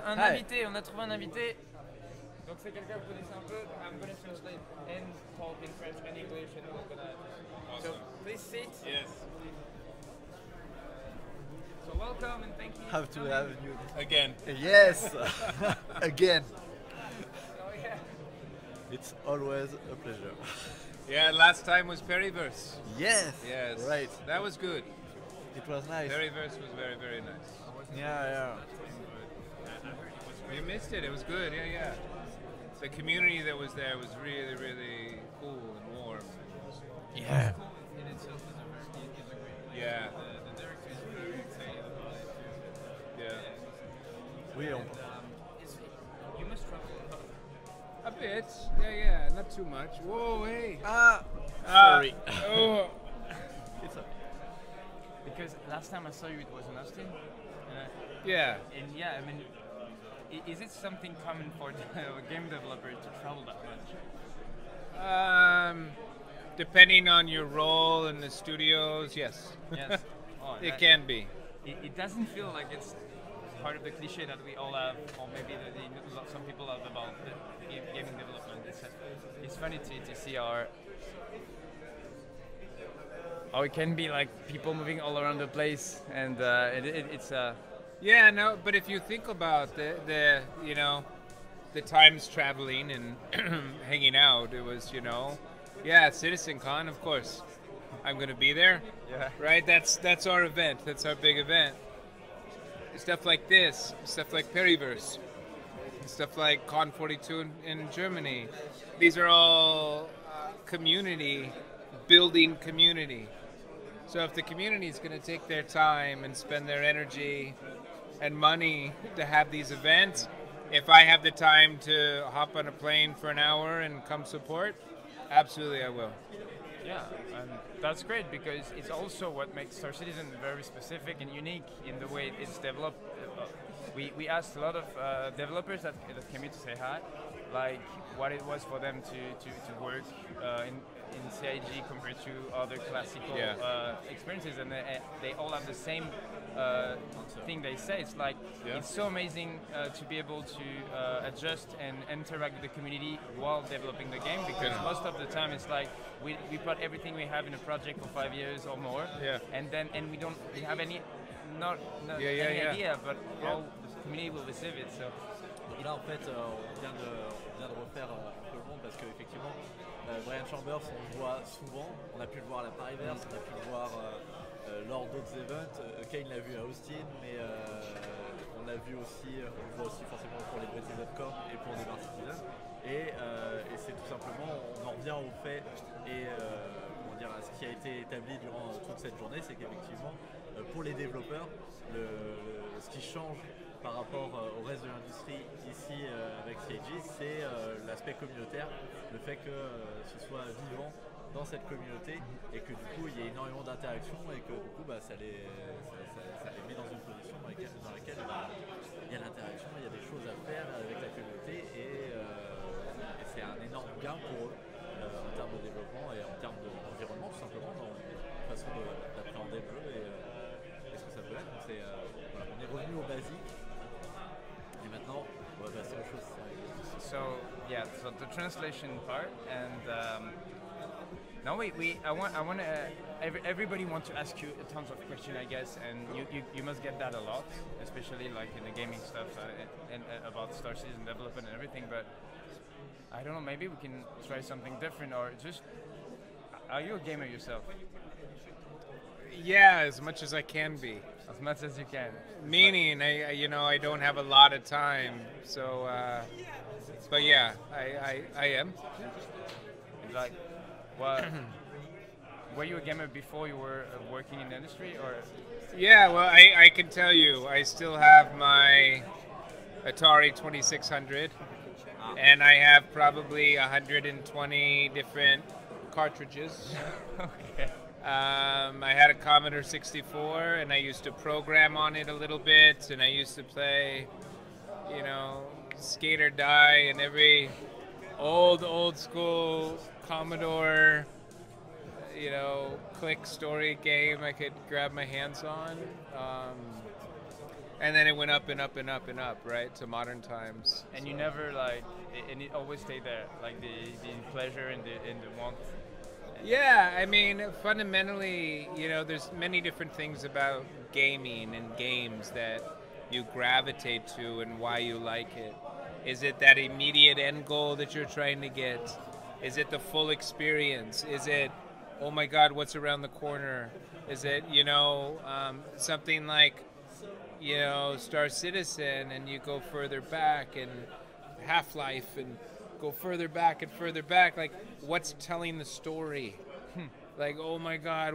un invité, on a trouvé un invité. Donc c'est quelqu'un que vous connaissez un peu. I'm going to translate and talk in French and English and we're going to... Awesome. So please sit. Yes. So welcome and thank you. Have to have you Again. Yes, again. So yeah. It's always a pleasure. Yeah, last time was Periverse. Yes. Yes. Right. That was good. It was nice. Periverse was very, very nice. Yeah. You missed it. It was good. Yeah. The community that was there was really, really cool and warm. Yeah. In itself is a great... Yeah. The director is very excited about it. Yeah. Oui, on... You must travel a lot. A bit. Yeah. Not too much. Whoa, hey. Sorry. Oh. It's okay. Because last time I saw you, it was in Austin. Yeah. And yeah, I mean, is it something common for the game developer to travel that much? Depending on your role in the studios, yes. Yes. Oh, It can be. It doesn't feel like it's part of the cliche that we all have, or maybe some people have about the gaming development. It's funny to see how it can be like people moving all around the place, and it's Yeah, no, but if you think about the times traveling and hanging out, it was, BritizenCon, of course. I'm going to be there. Yeah. Right? That's our event. That's our big event. Stuff like this, stuff like Periverse, stuff like Con 42 in Germany. These are all building community. So if the community is going to take their time and spend their energy and money to have these events, if I have the time to hop on a plane for an hour and come support, absolutely I will. Yeah, and that's great because it's also what makes Star Citizen very specific and unique in the way it's developed. We asked a lot of developers that came in to say hi, like what it was for them to work in CIG compared to other classical experiences, and they all have the same thing they say. It's like it's so amazing to be able to adjust and interact with the community while developing the game, because most of the time it's like we put everything we have in a project for 5 years or more, and we don't have any idea, but all the community will receive it. So. Donc là en fait on vient de refaire un peu le monde parce qu'effectivement Brian Chambers on le voit souvent, on a pu le voir à la Pariverse, on a pu le voir lors d'autres events, Kane l'a vu à Austin, mais on l'a vu aussi, on le voit aussi forcément pour les BritizenCon et pour des Merci, et c'est tout simplement, on en revient au fait et à ce qui a été établi durant toute cette journée, c'est qu'effectivement pour les développeurs, ce qui change par rapport au reste de l'industrie ici avec CIG, c'est l'aspect communautaire, le fait que ce soit vivant dans cette communauté et que du coup il y ait énormément d'interactions et que du coup ça les met dans une position dans laquelle il y a l'interaction, il y a des choses à faire avec la communauté et c'est un énorme gain pour eux en termes de développement et en termes d'environnement tout simplement, dans la façon d'appréhender le jeu et ce que ça peut être. Donc voilà, on est revenu au basique. Et maintenant, on va passer aux choses sérieuses. So the translation part, and now everybody wants to ask you tons of questions, I guess, and you must get that a lot, especially like in the gaming stuff and about Star Citizen development and everything. But I don't know, maybe we can try something different, or just, are you a gamer yourself? Yeah, as much as I can be. As much as you can. Meaning, I don't have a lot of time, so, but yeah, I am. Like, well, were you a gamer before you were working in the industry, or? Yeah, well, I can tell you, I still have my Atari 2600, and I have probably 120 different cartridges. Okay. I had a Commodore 64, and I used to program on it a little bit, and I used to play, Skate or Die, and every old school Commodore, click story game I could grab my hands on. And then it went up and up and up and up, right, to modern times. And so. you never like, and it always stayed there, like the pleasure and the warmth. Yeah, I mean, fundamentally, you know, there's many different things about gaming and games that you gravitate to and why you like it. Is it that immediate end goal that you're trying to get? Is it the full experience? Is it, oh my God, what's around the corner? Is it, you know, something like, you know, Star Citizen, and you go further back, and Half-Life, and go further back and further back? Like, what's telling the story? Like, oh my God,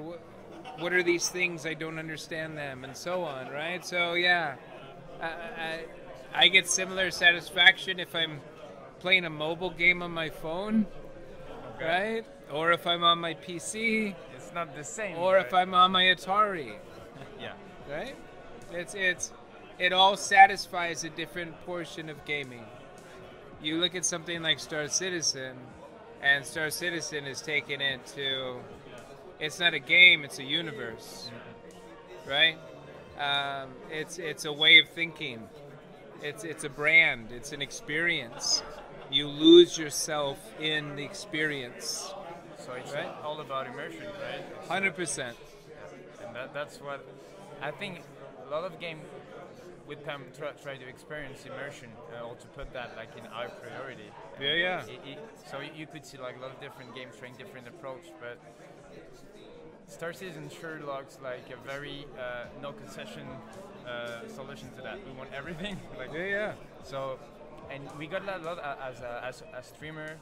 what are these things? I don't understand them, and so on, right? So yeah, I get similar satisfaction if I'm playing a mobile game on my phone, right? Or if I'm on my PC. It's not the same. Or if I'm on my Atari. Yeah. Right? It all satisfies a different portion of gaming. You look at something like Star Citizen, and Star Citizen is taking it to, it's not a game, it's a universe, right? It's a way of thinking. It's a brand. It's an experience. You lose yourself in the experience. So it's right? all about immersion, right? 100%. And that's what I think. A lot of games with time try to experience immersion, or to put that like in our priority. Yeah. So you could see like a lot of different games trying different approach, but Star Citizen sure looks like a very no concession solution to that. We want everything. Like, yeah. So, and we got a lot as a streamer,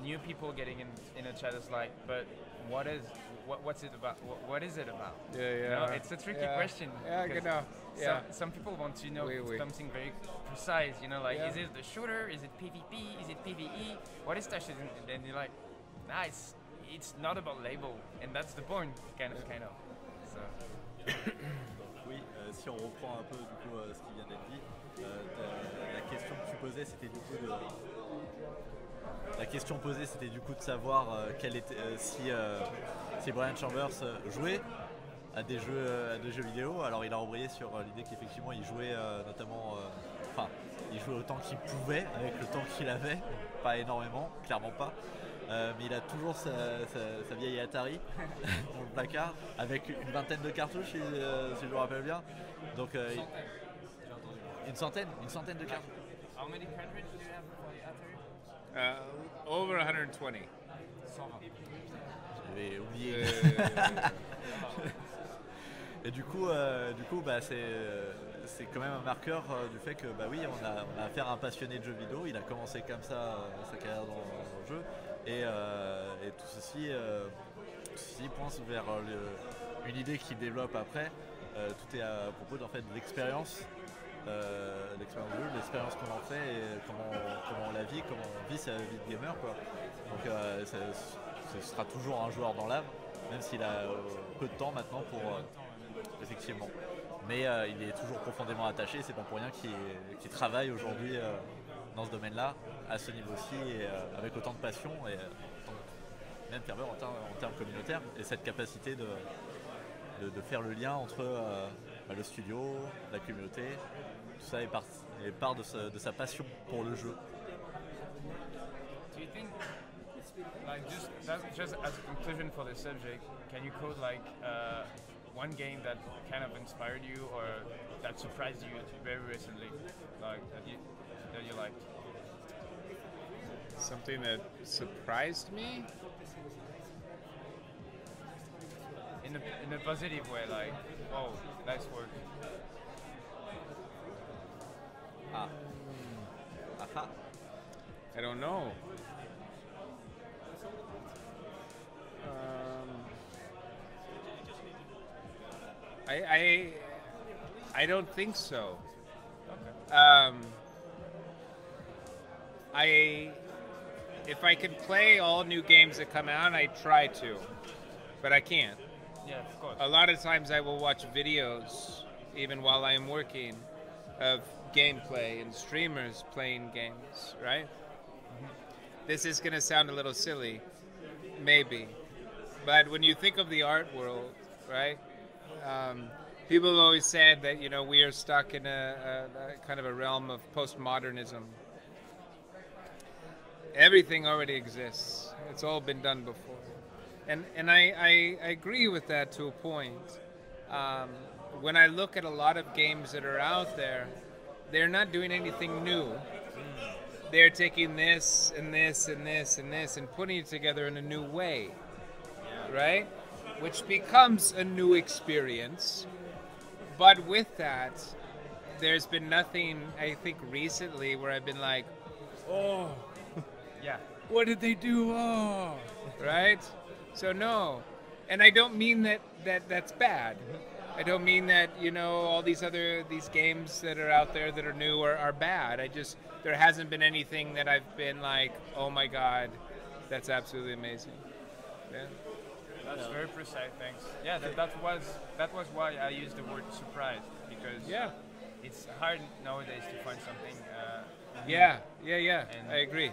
new people getting in a chat is like, but what's it about? What is it about? Yeah. You know, it's a tricky question. Yeah, genau. Yeah. Some people want to know Oui. something very precise. You know, like, Yeah. is it the shooter? Is it PvP? Is it PvE? What is Star Citizen? And then you're like, nice. It's not about label, and that's the point, kind of. So. Oui, si on reprend un peu du coup ce qui vient d'être dit, la question que tu posais, c'était du coup de. La question posée, c'était du coup de savoir quel était, si Brian Chambers jouait à des jeux vidéo. Alors il a embrayé sur l'idée qu'effectivement il jouait notamment, il jouait autant qu'il pouvait avec le temps qu'il avait, pas énormément, clairement pas. Mais il a toujours sa vieille Atari dans le placard avec une vingtaine de cartouches, si je me rappelle bien. Donc une centaine de cartouches. How many cartridges do you have for the Atari? Over 120. J'avais oublié. Et du coup, c'est quand même un marqueur du fait que oui, on a affaire à un passionné de jeux vidéo. Il a commencé comme ça sa carrière dans le jeu, et tout ceci pointe vers une idée qu'il développe après. Tout est à propos de l'expérience. L'expérience de jeu, l'expérience qu'on en fait, et comment on la vit, comment on vit sa vie de gamer, quoi. Donc ce sera toujours un joueur dans l'âme, même s'il a peu de temps maintenant pour effectivement. Mais il est toujours profondément attaché, c'est pas pour rien qu'il travaille aujourd'hui dans ce domaine-là, à ce niveau-ci, et avec autant de passion et même ferveur en termes communautaires, et cette capacité de faire le lien entre le studio, la communauté, tout ça est part de sa passion pour le jeu. Do you think, like, just as a conclusion for the subject, can you quote like one game that kind of inspired you or that surprised you very recently, like that you liked? Something that surprised me? In a positive way, like, oh, nice work. I don't know. I don't think so. Okay. If I could play all new games that come out, I try to, but I can't. Yeah, of course. A lot of times I will watch videos, even while I am working, of gameplay and streamers playing games, right? This is going to sound a little silly, maybe, but when you think of the art world, right? people have always said that, you know, we are stuck in a kind of a realm of postmodernism. Everything already exists. It's all been done before. And I agree with that to a point. When I look at a lot of games that are out there, they're not doing anything new. They're taking this and this and this and this and putting it together in a new way, right? Which becomes a new experience. But with that, there's been nothing, I think, recently where I've been like, oh, Yeah. what did they do? Oh, right? So no. And I don't mean that's bad. I don't mean that, you know, all these games that are out there that are new are bad. There hasn't been anything that I've been like, oh my God, that's absolutely amazing. Yeah. That's very precise, thanks. Yeah, that was why I used the word surprise, because it's hard nowadays to find something. Yeah. And I agree.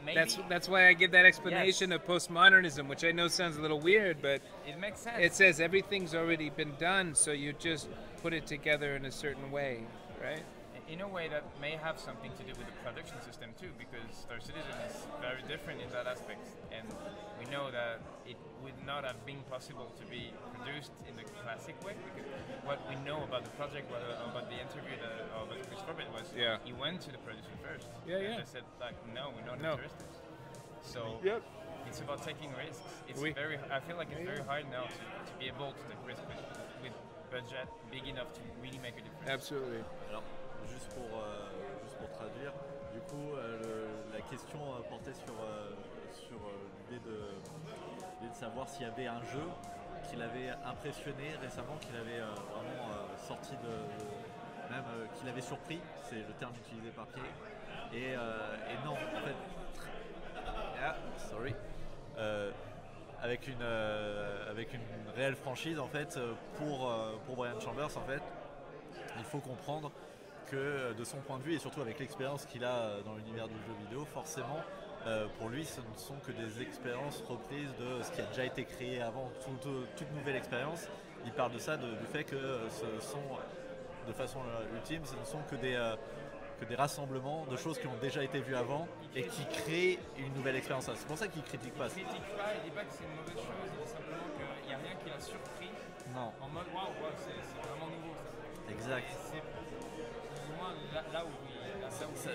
Maybe That's why I give that explanation of postmodernism, which I know sounds a little weird, but it makes sense. it says everything's already been done, so you just put it together in a certain way, right? In a way that may have something to do with the production system too, because Star Citizen is very different in that aspect, and we know that it would not have been possible to be produced in the classic way, because what we know about the project, about the interview of Chris Roberts was he went to the producer first. And they said like, no, we're not interested. So it's about taking risks. I feel like it's very hard now to be able to take risks with budget big enough to really make a difference. Absolutely. Alors, juste pour traduire, du coup, la question portait sur l'idée de savoir s'il y avait un jeu qui l'avait impressionné récemment, qu'il avait vraiment sorti même qu'il avait surpris, c'est le terme utilisé par Kane. Et non, en fait, avec une réelle franchise, en fait, pour Brian Chambers, en fait, il faut comprendre que de son point de vue et surtout avec l'expérience qu'il a dans l'univers du jeu vidéo, forcément, pour lui, ce ne sont que des expériences reprises de ce qui a déjà été créé avant, toute nouvelle expérience. Il parle de ça, du fait que ce sont, de façon ultime, ce ne sont que des rassemblements de choses qui ont déjà été vues avant et qui créent une nouvelle expérience. C'est pour ça qu'il ne critique pas. Il ne critique pas, il ne dit pas que c'est une mauvaise chose, il dit simplement qu'il n'y a rien qui l'a surpris. Non. En mode waouh, c'est vraiment nouveau ça. Exact. C'est plus ou moins là où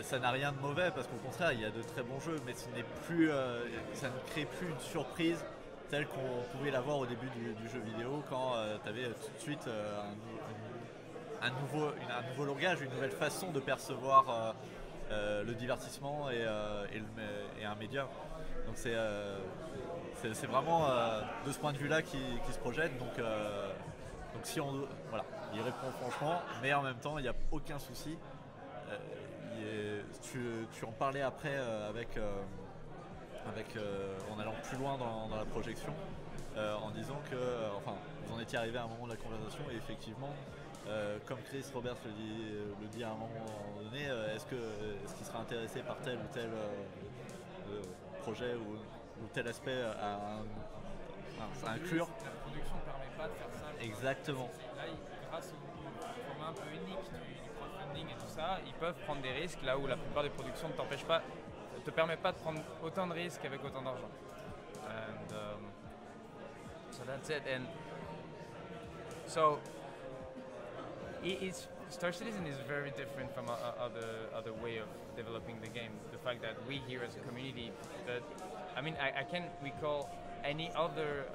ça n'a rien de mauvais parce qu'au contraire il y a de très bons jeux, mais ça ne crée plus une surprise telle qu'on pouvait l'avoir au début du jeu vidéo quand tu avais tout de suite un nouveau langage, une nouvelle façon de percevoir le divertissement et un média. Donc c'est vraiment de ce point de vue-là qui se projette. Donc si il répond franchement, mais en même temps il n'y a aucun souci. Tu en parlais après en allant plus loin dans la projection, en disant que, vous en étiez arrivé à un moment de la conversation et effectivement, comme Chris Roberts le dit à un moment donné, est-ce qu'il sera intéressé par tel ou tel projet ou tel aspect à inclure. La production ne permet pas de faire ça. Exactement. Là, grâce au format un peu unique du crowdfunding et tout ça, ils peuvent prendre des risques là où la plupart des productions ne te permettent pas de prendre autant de risques avec autant d'argent. So that's it. And so Star Citizen is very different from other way of developing the game. The fact that we here as a community, I can't recall any other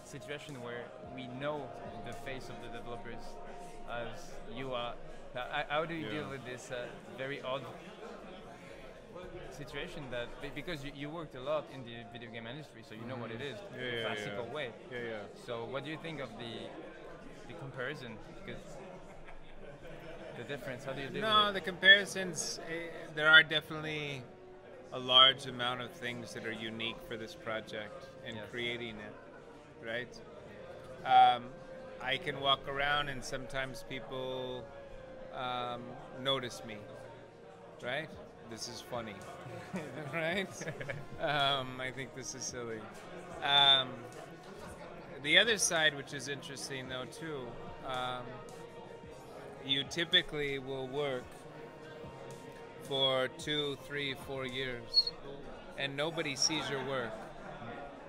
situation where we know the face of the developers as you are. How do you deal with this very odd situation that, because you worked a lot in the video game industry, so you know what it is, the classical way. So what do you think of the comparison? Because the difference, how do you deal with it? No, the comparisons, there are definitely a large amount of things that are unique for this project and creating it, right? I can walk around and sometimes people notice me, right? This is funny, right? I think this is silly. The other side, which is interesting though too, you typically will work for 2, 3, 4 years, and nobody sees your work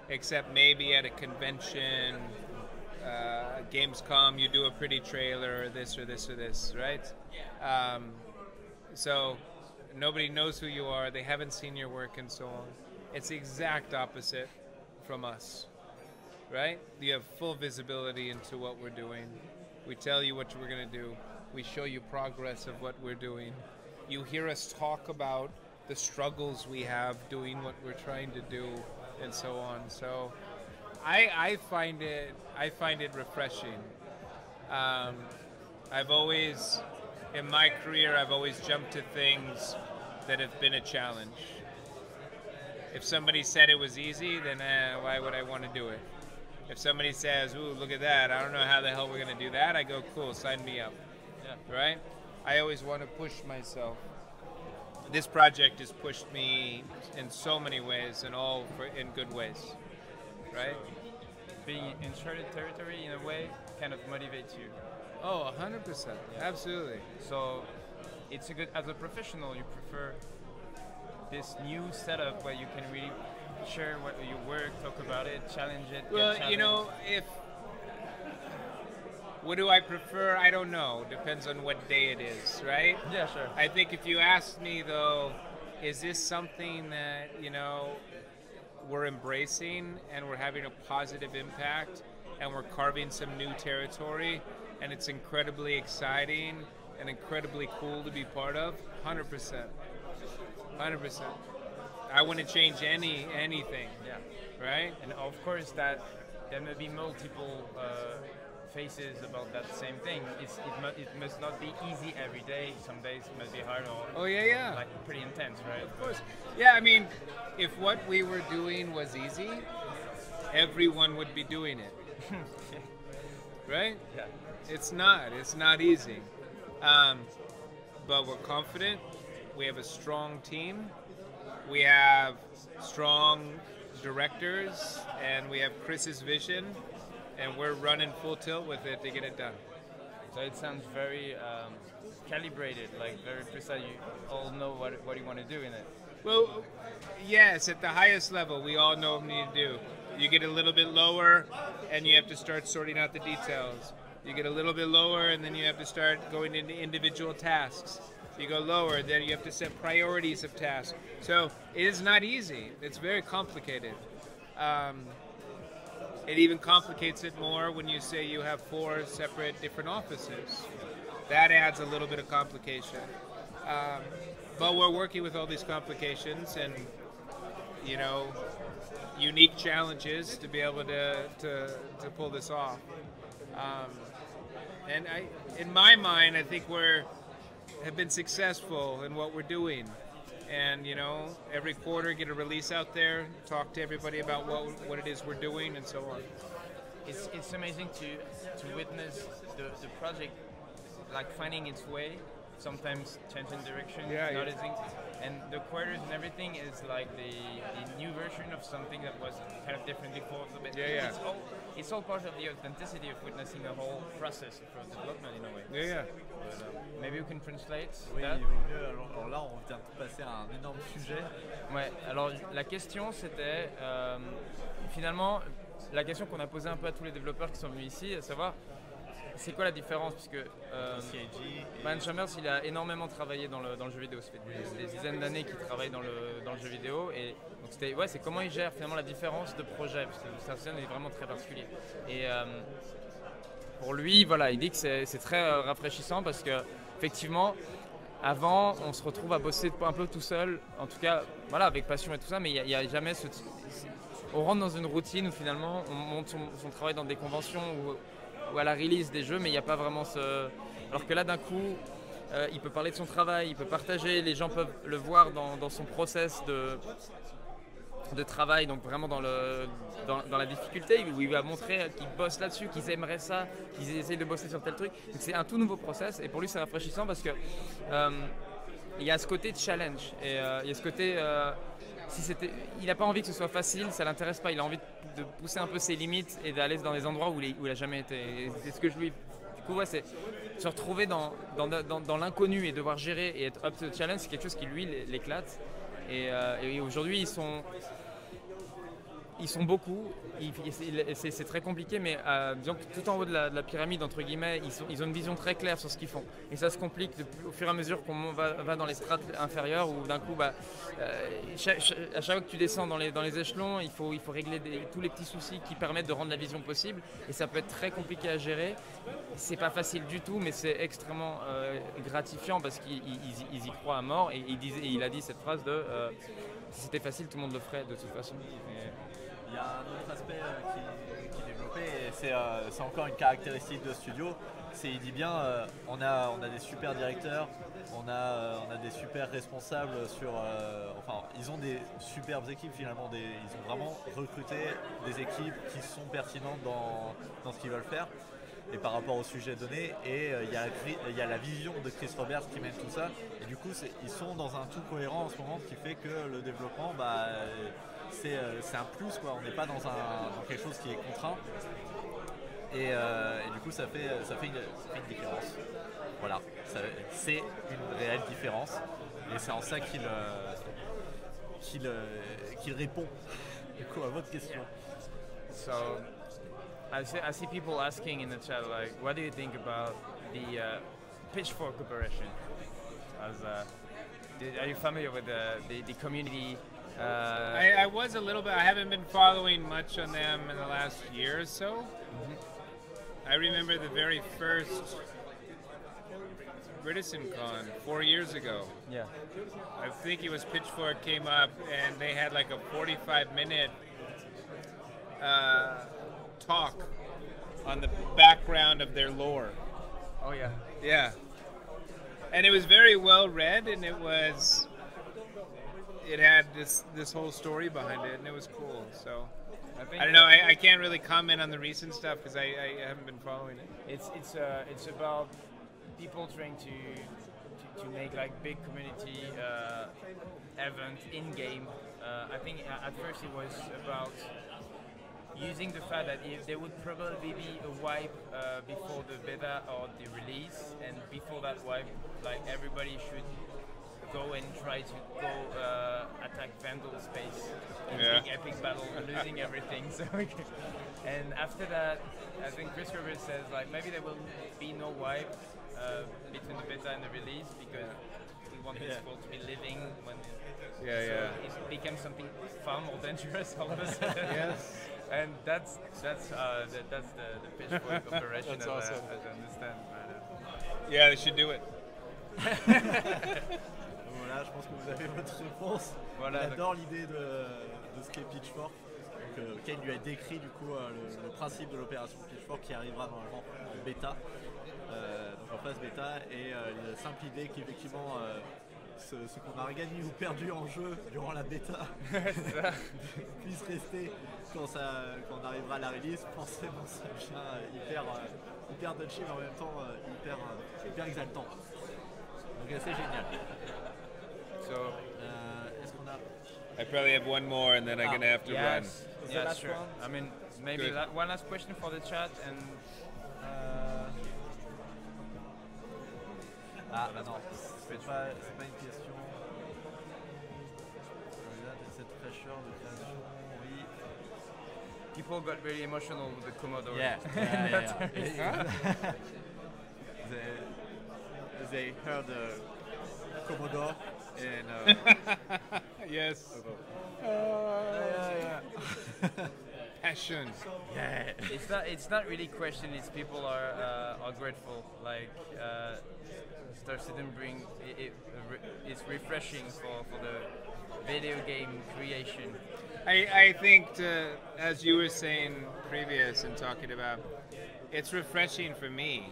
except maybe at a convention, Gamescom. You do a pretty trailer, or this or this or this, right? So nobody knows who you are. They haven't seen your work and so on. It's the exact opposite from us, right? You have full visibility into what we're doing. We tell you what we're going to do. We show you progress of what we're doing. You hear us talk about the struggles we have doing what we're trying to do, and so on. So I find it refreshing. I've always, in my career, I've always jumped to things that have been a challenge. If somebody said it was easy, then why would I want to do it? If somebody says, ooh, look at that, I don't know how the hell we're going to do that, I go, cool, sign me up. Yeah. Right? I always want to push myself. This project has pushed me in so many ways, and all in good ways. Right? Being in uncharted territory, in a way, kind of motivates you. Oh, 100%. Yeah. Absolutely. So, it's a good, as a professional, you prefer this new setup where you can really share what your work, talk about it, challenge it. Well, you know, what do I prefer? I don't know. Depends on what day it is, right? Yeah, sure. I think if you ask me, though, is this something that, you know, we're embracing and we're having a positive impact and we're carving some new territory and it's incredibly exciting and incredibly cool to be part of? 100%. 100%. I wouldn't change anything. Yeah. Right? And of course that there may be multiple faces about that same thing. It must not be easy every day. Some days it must be hard or like pretty intense, right? Of course. Yeah, I mean, if what we were doing was easy, everyone would be doing it. Right? Yeah. It's not easy. But we're confident. We have a strong team. We have strong directors, and we have Chris's vision, and we're running full tilt with it to get it done. So it sounds very calibrated, like very precise. You all know what you want to do in it. Well, yes, at the highest level, we all know what we need to do. You get a little bit lower, and you have to start sorting out the details. You get a little bit lower, and then you have to start going into individual tasks. You go lower, then you have to set priorities of tasks. So it is not easy. It's very complicated. It even complicates it more when you say you have 4 separate different offices. That adds a little bit of complication. But we're working with all these complications and, you know, unique challenges to be able to pull this off. And in my mind, I think have been successful in what we're doing. And, you know, every quarter get a release out there, talk to everybody about what it is we're doing and so on. It's amazing to witness the project like finding its way, sometimes changing direction, noticing, and the quarters and everything is like the new version of something that was kind of different before. So it's all part of the authenticity of witnessing the whole process of development in a way. Maybe you can translate that. Alors là, on vient de passer à un énorme sujet. Ouais, alors la question c'était, finalement, la question qu'on a posée un peu à tous les développeurs qui sont venus ici, à savoir, c'est quoi la différence, puisque Brian Chambers, il a énormément travaillé dans le jeu vidéo, ça fait des dizaines d'années qu'il travaille dans le jeu vidéo, et donc c'est comment il gère finalement la différence de projet, parce que ça est vraiment très particulier. Et pour lui, voilà, il dit que c'est très rafraîchissant parce que effectivement, avant, on se retrouve à bosser un peu tout seul, en tout cas, voilà, avec passion et tout ça, mais il n'y a jamais on rentre dans une routine où finalement on monte son travail dans des conventions ou à la release des jeux, mais il n'y a pas vraiment alors que là, d'un coup, il peut parler de son travail, il peut partager, les gens peuvent le voir dans son process de travail, donc vraiment dans la difficulté, où il va montrer qu'ils bossent là-dessus, qu'ils aimeraient ça, qu'ils essayent de bosser sur tel truc. Donc c'est un tout nouveau process, et pour lui c'est rafraîchissant parce que il y a ce côté de challenge, et il y a ce côté, il n'a pas envie que ce soit facile, ça l'intéresse pas, il a envie de pousser un peu ses limites et d'aller dans des endroits où il n'a jamais été. Et c'est ce que je lui coup, ouais, c'est se retrouver dans l'inconnu et devoir gérer et être up to the challenge, c'est quelque chose qui lui l'éclate. Et aujourd'hui, ils sont beaucoup, c'est très compliqué, mais disons que tout en haut de la pyramide, entre guillemets, ils ont une vision très claire sur ce qu'ils font. Et ça se complique au fur et à mesure qu'on va dans les strates inférieures, où d'un coup, à chaque fois que tu descends dans les échelons, il faut régler tous les petits soucis qui permettent de rendre la vision possible. Et ça peut être très compliqué à gérer. C'est pas facile du tout, mais c'est extrêmement gratifiant parce qu'ils y croient à mort. Et il a dit cette phrase de si c'était facile, tout le monde le ferait de toute façon. Il y a un autre aspect qui est développé, et c'est encore une caractéristique de studio. Il dit bien, on a des super directeurs, on a des super responsables ils ont des superbes équipes finalement, ils ont vraiment recruté des équipes qui sont pertinentes dans ce qu'ils veulent faire. Et par rapport au sujet donné, et il y a la vision de Chris Roberts qui mène tout ça, et du coup ils sont dans un tout cohérent en ce moment, qui fait que le développement, c'est un plus, quoi. On n'est pas dans quelque chose qui est contraint, et du coup ça fait une différence. Voilà, c'est une réelle différence, et c'est en ça qu'il répond du coup à votre question. So, I see people asking in the chat, like, what do you think about the Pitchfork operation? Are you familiar with the community? I was a little bit. I haven't been following much on them in the last year or so. Mm-hmm. I remember the very first BritizenCon 4 years ago. Yeah. I think it was Pitchfork came up and they had like a 45-minute talk on the background of their lore. Oh yeah. Yeah. And it was very well read, and it had this whole story behind it, and it was cool. So I don't know. I can't really comment on the recent stuff because I haven't been following it. It's about people trying to make like big community event in game. I think at first it was about using the fact that if there would probably be a wipe before the beta or the release, and before that wipe, like everybody should go and try to go attack Vandal Space in a big epic battle, losing everything. So, and after that, I think Chris Roberts says like maybe there will be no wipe between the beta and the release, because we want this world to be living when it becomes something far more dangerous all of a sudden. Yes. And that's the Pitchfork operation, That's as awesome. I understand. Yeah, they should do it. Voilà, je pense que vous avez votre réponse. Voilà, J'adore l'idée de ce qu'est Pitchfork. Donc, Kane lui a décrit du coup le principe de l'opération Pitchfork, qui arrivera normalement en bêta, donc en phase bêta, et la simple idée qu'effectivement ce qu'on a gagné ou perdu en jeu durant la bêta puisse rester quand on arrivera à la release. Forcément ça devient hyper touchy, mais en même temps hyper exaltant. Donc c'est génial. So, est-ce qu'on a... I probably have one more, and then I'm gonna have to run. Yeah, sure. I mean, maybe one last question for the chat, and non, c'est pas une question. Cette fraîcheur de création, oui. people got very emotional with the Commodore. Yeah. They heard Commodore and Yes. Passion. yeah. It's not really question. It's people are grateful. Like Star Citizen bring it's refreshing for the video game creation. I think, as you were saying previous and talking about, it's refreshing for me,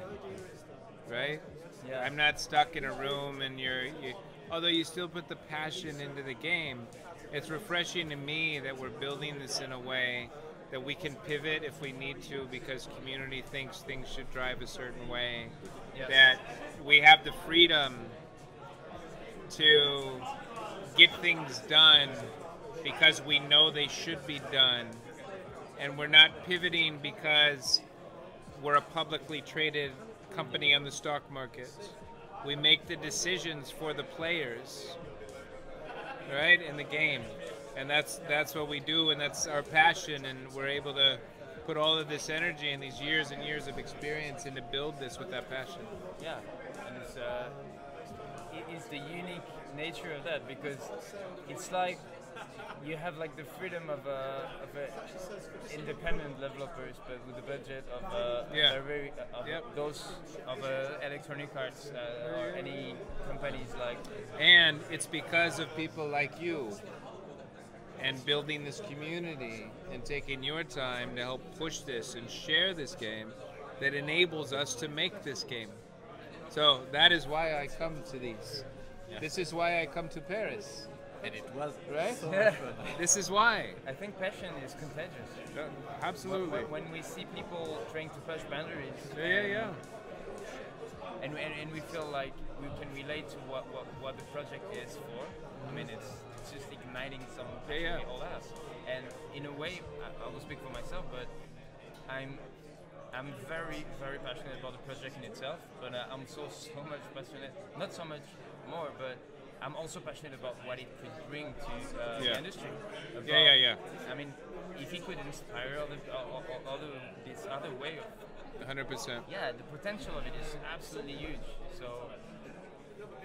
right? Yeah. I'm not stuck in a room, and although you still put the passion into the game, it's refreshing to me that we're building this in a way that we can pivot if we need to, because community thinks things should drive a certain way. Yes. That we have the freedom to get things done because we know they should be done, and we're not pivoting because we're a publicly traded company on the stock market. We make the decisions for the players, right, in the game. And that's what we do, and that's our passion, and we're able to put all of this energy and these years and years of experience in to build this with that passion. Yeah, and it's the unique nature of that, because it's like you have like the freedom of independent developers, but with the budget of those of Electronic Arts or any companies like. And it's because of people like you and building this community and taking your time to help push this and share this game that enables us to make this game. So that is why I come to these. Yeah. This is why I come to Paris. And it was right. So much fun. This is why. I think passion is contagious. Absolutely. When we see people trying to push boundaries. Yeah. And we feel like we can relate to what the project is for. I mean, it's just igniting some passion we all have. And in a way, I will speak for myself, but I'm very, very passionate about the project in itself. But I'm so much passionate, not so much more, but I'm also passionate about what it could bring to the industry. Yeah. I mean, if it could inspire this other way of. 100%. Yeah, the potential of it is absolutely huge. So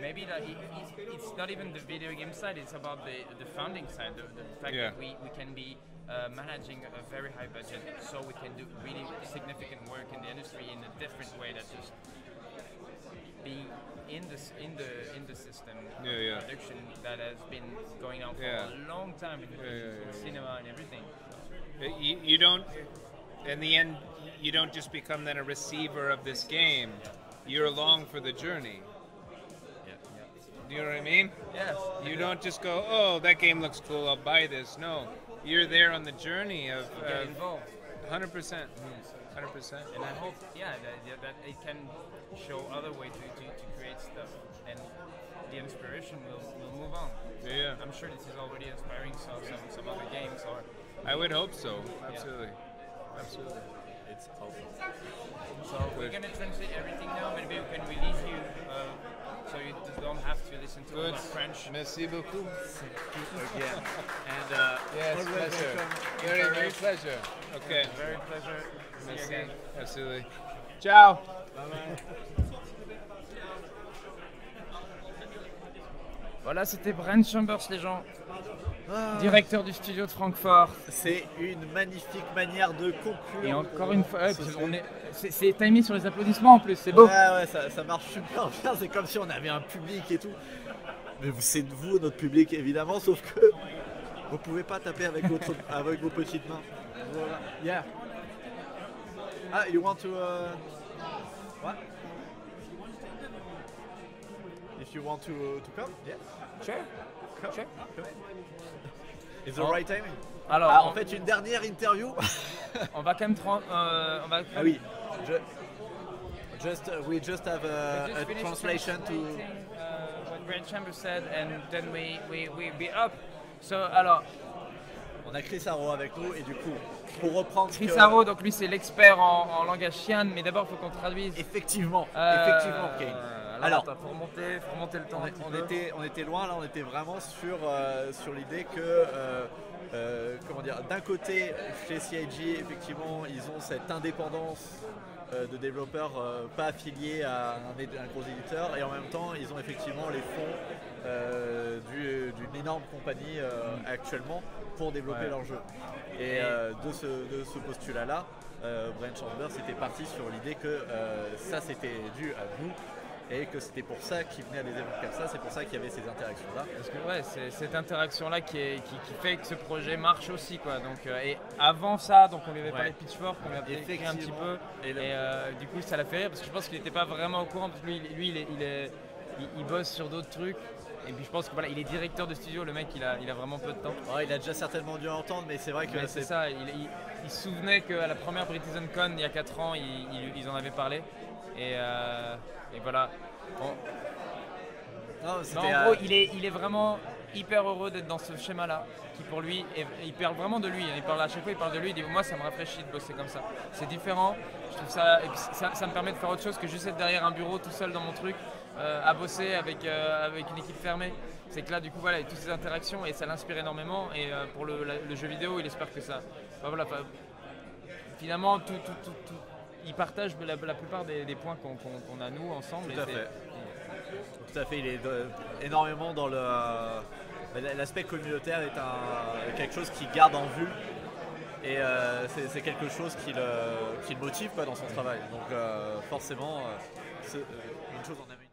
maybe that it's not even the video game side; it's about the funding side. The fact that we can be managing a very high budget, so we can do really significant work in the industry in a different way that just being in the system production that has been going on for a long time in cinema and everything. You don't, in the end, you don't just become then a receiver of this game. You're along for the journey. Do you know what I mean? Yes. You don't just go, oh, that game looks cool, I'll buy this. No, you're there on the journey of get involved. 100%. 100%. And I hope, that it can show other ways to create stuff, and the inspiration will move on. Yeah. I'm sure this is already inspiring some other games, or. I would hope so. Absolutely. Absolutely. It's awesome. So we're gonna translate everything now. Maybe we can release you, so you don't have to listen to all the French. Merci beaucoup. Again. And yes, pleasure. Very pleasure. Okay. Very pleasure. Merci. See you again. Absolutely. Ciao. Bye. Voilà, c'était Brian Chambers, les gens. Directeur du studio de Francfort. C'est une magnifique manière de conclure. Et encore une fois, c'est timé sur les applaudissements en plus, c'est beau. Ouais, ça marche super bien, c'est comme si on avait un public et tout. Mais c'est de vous, notre public, évidemment, sauf que vous pouvez pas taper avec vos petites mains. Voilà. Yeah. Ah, you want to... What? If you want to come? Yeah. Sure. Sure. It's the right timing. Alors, en fait, une dernière interview. On va quand même... Ah oui. We just have a translation to... what Brian Chambers said, and then we be up. So, alors... On a Chris Haro avec nous, et du coup, pour reprendre... Chris Haro, donc lui c'est l'expert en langage Xian, mais d'abord il faut qu'on traduise. Effectivement, Kane. Alors, pour remonter le temps. On était loin, là on était vraiment sur l'idée que, d'un côté, chez CIG, effectivement, ils ont cette indépendance de développeurs pas affiliés à un gros éditeur, et en même temps, ils ont effectivement les fonds d'une énorme compagnie actuellement pour développer leur jeu. Et de ce postulat-là, Brian Chambers était parti sur l'idée que ça c'était dû à nous, et que c'était pour ça qu'il venait à des événements comme ça, c'est pour ça qu'il y avait ces interactions-là. Parce que c'est cette interaction-là qui fait que ce projet marche aussi, quoi. Donc, et avant ça, donc on lui avait parlé de Pitchfork, on lui a écrit un petit peu, et du coup ça l'a fait rire, parce que je pense qu'il n'était pas vraiment au courant, parce que lui il bosse sur d'autres trucs. Et puis je pense que voilà, il est directeur de studio, le mec il a vraiment peu de temps. Ouais, il a déjà certainement dû entendre, mais c'est vrai que c'est ça, il se souvenait qu'à la première BritizenCon il y a 4 ans, ils en avaient parlé. Et voilà. Non, Mais en gros, il est vraiment hyper heureux d'être dans ce schéma-là, qui pour lui, il parle vraiment de lui. Hein. Il parle à chaque fois, il parle de lui. Il dit moi, ça me rafraîchit de bosser comme ça. C'est différent. Je trouve ça, et puis ça me permet de faire autre chose que juste être derrière un bureau tout seul dans mon truc, à bosser avec une équipe fermée. C'est que là, du coup, voilà, il y a toutes ces interactions et ça l'inspire énormément. Et pour le jeu vidéo, il espère que ça. Enfin, voilà, finalement, il partage la plupart des points qu'on a nous ensemble. Tout à fait. Tout à fait, il est énormément dans l'aspect communautaire est quelque chose qu'il garde en vue et c'est quelque chose qui le motive quoi, dans son travail. Donc forcément, c'est une chose en amélioration.